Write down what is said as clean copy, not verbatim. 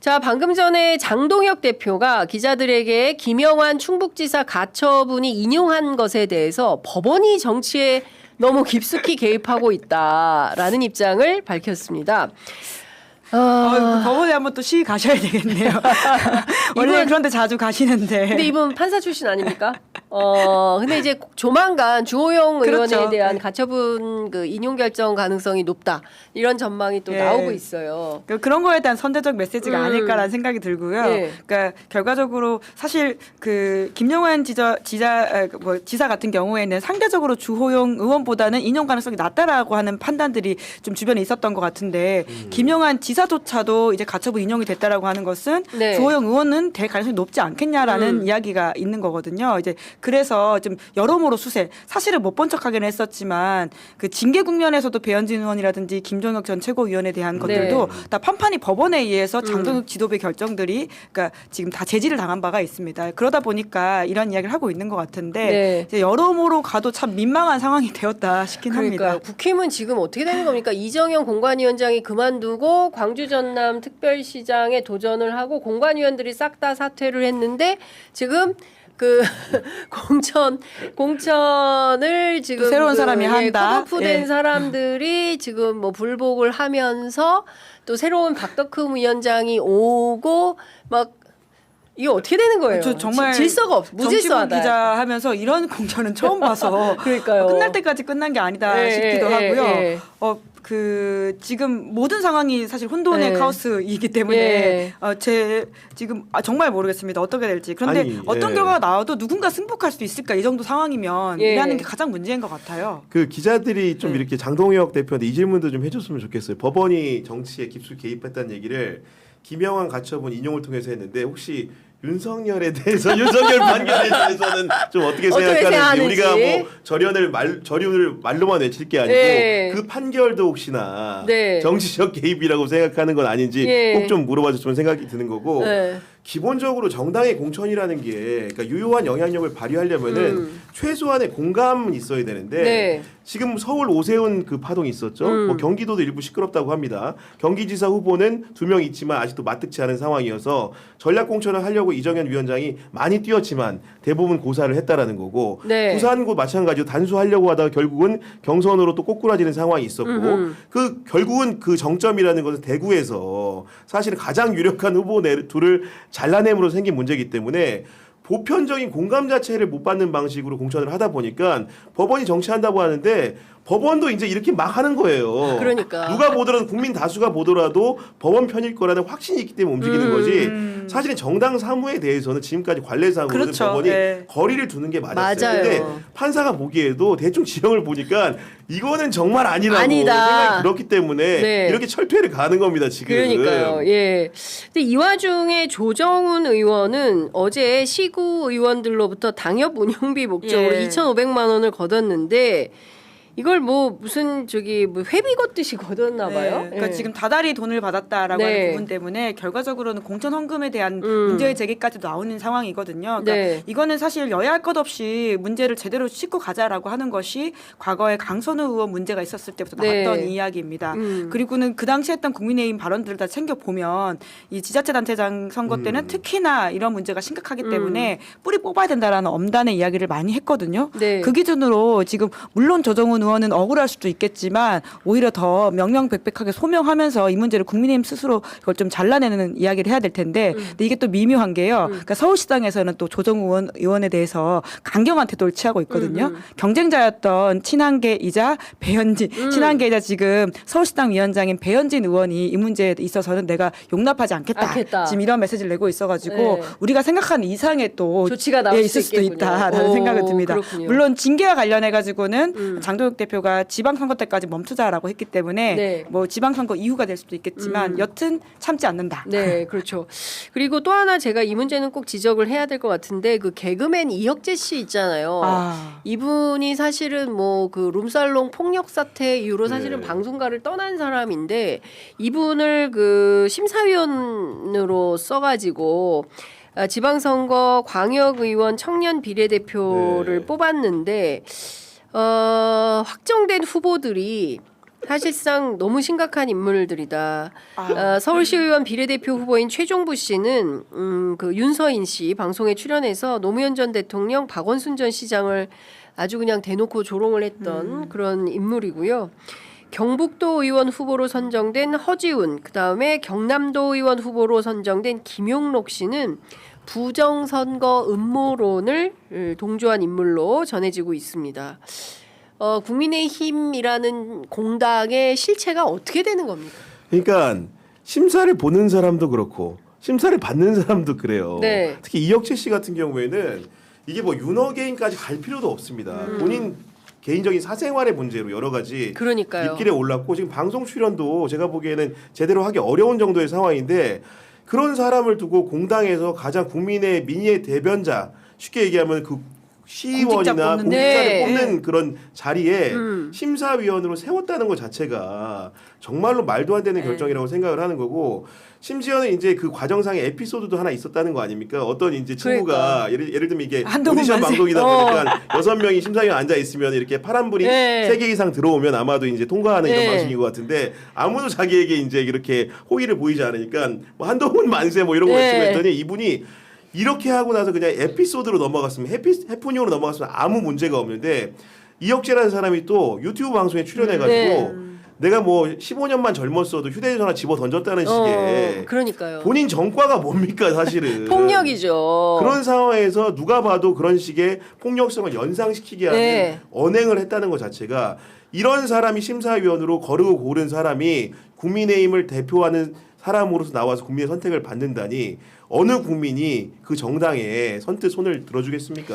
자, 방금 전에 장동혁 대표가 기자들에게 김영환 충북지사 가처분이 인용한 것에 대해서 법원이 정치에 너무 깊숙이 개입하고 있다라는 입장을 밝혔습니다. 법원에 한번 또 시위 가셔야 되겠네요. 원래 그런데 자주 가시는데. 근데 이분 판사 출신 아닙니까? 근데 이제 조만간 주호영 의원에 그렇죠. 대한 네. 가처분 그 인용 결정 가능성이 높다. 이런 전망이 또 예. 나오고 있어요. 그런 거에 대한 선제적 메시지가 아닐까라는 생각이 들고요. 예. 그러니까 결과적으로 사실 그 김영환 지사 같은 경우에는 상대적으로 주호영 의원보다는 인용 가능성이 낮다라고 하는 판단들이 좀 주변에 있었던 것 같은데 김영환 지사조차도 이제 가처분 인용이 됐다라고 하는 것은 네. 주호영 의원은 될 가능성이 높지 않겠냐라는 이야기가 있는 거거든요. 이제 그래서 좀 여러모로 수세 사실은 못 본 척하긴 했었지만 그 징계 국면에서도 배현진 의원이라든지 김종혁 전 최고위원에 대한 것들도 다 판판이 법원에 의해서 장동혁 지도부의 결정들이 그러니까 지금 다 제지를 당한 바가 있습니다. 그러다 보니까 이런 이야기를 하고 있는 것 같은데 네. 이제 여러모로 가도 참 민망한 상황이 되었다 싶긴 그러니까 합니다. 국힘은 지금 어떻게 되는 겁니까? 이정현 공관위원장이 그만두고 광주 전남 특별시장에 도전을 하고 공관위원들이 싹 다 사퇴를 했는데 지금 그 공천을 지금 새로운 사람이 한다. 컷오프된 예. 사람들이 지금 뭐 불복을 하면서 또 새로운 박덕흠 위원장이 오고 막 이게 어떻게 되는 거예요? 저 정말 질서가 없어. 정치부 무질서하다. 기자 하면서 이런 공천은 처음 봐서 그러니까요. 끝날 때까지 끝난 게 아니다 예, 싶기도 예, 하고요. 예. 지금 모든 상황이 사실 혼돈의 예. 카오스이기 때문에 예. 지금 정말 모르겠습니다. 어떻게 될지. 그런데 아니, 어떤 예. 결과가 나와도 누군가 승복할 수 있을까 이 정도 상황이면 예. 이라는 게 가장 문제인 것 같아요. 그 기자들이 좀 네. 이렇게 장동혁 대표한테 이 질문도 좀 해줬으면 좋겠어요. 법원이 정치에 깊숙이 개입했다는 얘기를 김영환 가처분 인용을 통해서 했는데 혹시 윤석열에 대해서 윤석열 판결에 대해서는 좀 어떻게 생각하는지 생각하는지. 우리가 뭐 절연을 말로만 외칠 게 아니고 네. 그 판결도 혹시나 네. 정치적 개입이라고 생각하는 건 아닌지 예. 꼭 좀 물어봐줬으면 생각이 드는 거고 네. 기본적으로 정당의 공천이라는 게 그러니까 유효한 영향력을 발휘하려면은 최소한의 공감은 있어야 되는데 네. 지금 서울 오세훈 그 파동이 있었죠. 뭐 경기도도 일부 시끄럽다고 합니다. 경기지사 후보는 2명 있지만 아직도 마뜩치 않은 상황이어서 전략 공천을 하려고 이정현 위원장이 많이 뛰었지만 대부분 고사를 했다라는 거고 네. 부산구 마찬가지로 단수하려고 하다가 결국은 경선으로 또 꼬꾸라지는 상황이 있었고 그 결국은 그 정점이라는 것은 대구에서 사실은 가장 유력한 후보 둘을 잘라냄으로 생긴 문제이기 때문에 보편적인 공감 자체를 못 받는 방식으로 공천을 하다 보니까 법원이 정치한다고 하는데 법원도 이제 이렇게 막 하는 거예요. 그러니까. 누가 보더라도 국민 다수가 보더라도 법원 편일 거라는 확신이 있기 때문에 움직이는 거지. 사실은 정당 사무에 대해서는 지금까지 관례상으로는 그렇죠. 법원이 네. 거리를 두는 게 맞았어요. 맞아요. 근데 판사가 보기에도 대충 지형을 보니까 이거는 정말 아니라고 아니다. 생각이 들었기 때문에 네. 이렇게 철퇴를 가는 겁니다. 지금. 그러니까요. 예. 근데 이 와중에 조정훈 의원은 어제 시구 의원들로부터 당협 운영비 목적으로 예. 2,500만 원을 걷었는데 이걸 뭐 무슨 뭐 회비 걷듯이 걷었나 봐요. 네, 그러니까 예. 지금 다달이 돈을 받았다라고 네. 하는 부분 때문에 결과적으로는 공천 헌금에 대한 문제 제기까지 나오는 상황이거든요. 그러니까 네. 이거는 사실 여야 할 것 없이 문제를 제대로 짚고 가자라고 하는 것이 과거에 강선우 의원 문제가 있었을 때부터 네. 나왔던 이야기입니다. 그리고는 그 당시 했던 국민의힘 발언들을 다 챙겨 보면 이 지자체단체장 선거 때는 특히나 이런 문제가 심각하기 때문에 뿌리 뽑아야 된다라는 엄단의 이야기를 많이 했거든요. 네. 그 기준으로 지금 물론 조정훈 의원은 억울할 수도 있겠지만 오히려 더 명명백백하게 소명하면서 이 문제를 국민의힘 스스로 이걸 좀 잘라내는 이야기를 해야 될 텐데 근데 이게 또 미묘한 게요. 그러니까 서울시당에서는 또 조정훈 의원에 대해서 강경한 태도를 취하고 있거든요. 경쟁자였던 친한계이자 배현진, 친한계이자 지금 서울시당 위원장인 배현진 의원이 이 문제에 있어서는 내가 용납하지 않겠다. 지금 이런 메시지를 내고 있어가지고 네. 우리가 생각하는 이상의 또 조치가 나올 있을 수 수도 있겠군요. 있다라는 생각이 듭니다. 그렇군요. 물론 징계와 관련해 가지고는 장동혁 대표가 지방선거 때까지 멈추자라고 했기 때문에 네. 뭐 지방선거 이후가 될 수도 있겠지만 여튼 참지 않는다. 네, 그렇죠. 그리고 또 하나 제가 이 문제는 꼭 지적을 해야 될 것 같은데 그 개그맨 이혁재 씨 있잖아요. 이분이 사실은 뭐 그 룸살롱 폭력 사태 이후로 사실은 네. 방송가를 떠난 사람인데 이분을 그 심사위원으로 써가지고 지방선거 광역의원 청년 비례대표를 네. 뽑았는데 확정된 후보들이 사실상 너무 심각한 인물들이다. 서울시의원 비례대표 후보인 최종부 씨는 그 윤서인 씨 방송에 출연해서 노무현 전 대통령, 박원순 전 시장을 아주 그냥 대놓고 조롱을 했던 그런 인물이고요. 경북도 의원 후보로 선정된 허지훈, 그다음에 경남도 의원 후보로 선정된 김용록 씨는 부정선거 음모론을 동조한 인물로 전해지고 있습니다. 국민의힘이라는 공당의 실체가 어떻게 되는 겁니까? 그러니까 심사를 보는 사람도 그렇고 심사를 받는 사람도 그래요. 네. 특히 이혁재 씨 같은 경우에는 이게 뭐 윤허개인까지 갈 필요도 없습니다. 본인 개인적인 사생활의 문제로 여러 가지 그러니까요. 입길에 올랐고 지금 방송 출연도 제가 보기에는 제대로 하기 어려운 정도의 상황인데 그런 사람을 두고 공당에서 가장 국민의 민의의 대변자 쉽게 얘기하면 그 시의원이나 공직자 뽑는 공직자를 네. 뽑는 그런 자리에 심사위원으로 세웠다는 것 자체가 정말로 말도 안 되는 결정이라고 생각을 하는 거고 심지어는 이제 그 과정상의 에피소드도 하나 있었다는 거 아닙니까? 어떤 이제 친구가 예를 들면 이게 한동훈 오디션 만세. 방송이다 보니까 6명이 심사위원 앉아 있으면 이렇게 파란불이 네. 3개 이상 들어오면 아마도 이제 통과하는 이런 네. 방식인 것 같은데 아무도 자기에게 이제 이렇게 호의를 보이지 않으니까 뭐 한동훈 만세 뭐 이런 거 네. 외치고 했더니 이분이 이렇게 하고 나서 그냥 에피소드로 넘어갔으면 해프닝으로 넘어갔으면 아무 문제가 없는데 이혁재라는 사람이 또 유튜브 방송에 출연해가지고 네. 내가 뭐 15년만 젊었어도 휴대전화 집어 던졌다는 식의 그러니까요. 본인 전과가 뭡니까 사실은 폭력이죠. 그런 상황에서 누가 봐도 그런 식의 폭력성을 연상시키게 하는 네. 언행을 했다는 것 자체가 이런 사람이 심사위원으로 거르고 고른 사람이 국민의힘을 대표하는 사람으로서 나와서 국민의 선택을 받는다니 어느 국민이 그 정당에 선뜻 손을 들어주겠습니까?